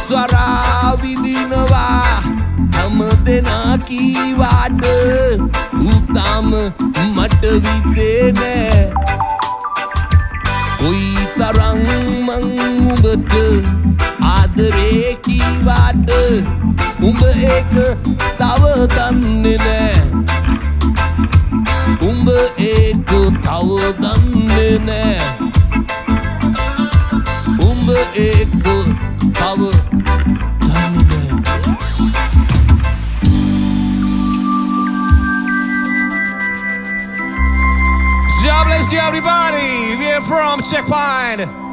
ස්වරා විදිනවා හැම දෙනා කීවාට උතාම මට විදේ නෑ කොයි තරම් මං උඹට ආදරේ කීවාට උඹ ඒක තව දන්නේ නෑ උඹ ඒක තව දන්නේ නෑ උඹ ඒක තව දන්නේ නෑ God bless you everybody. We're from Checkpoint.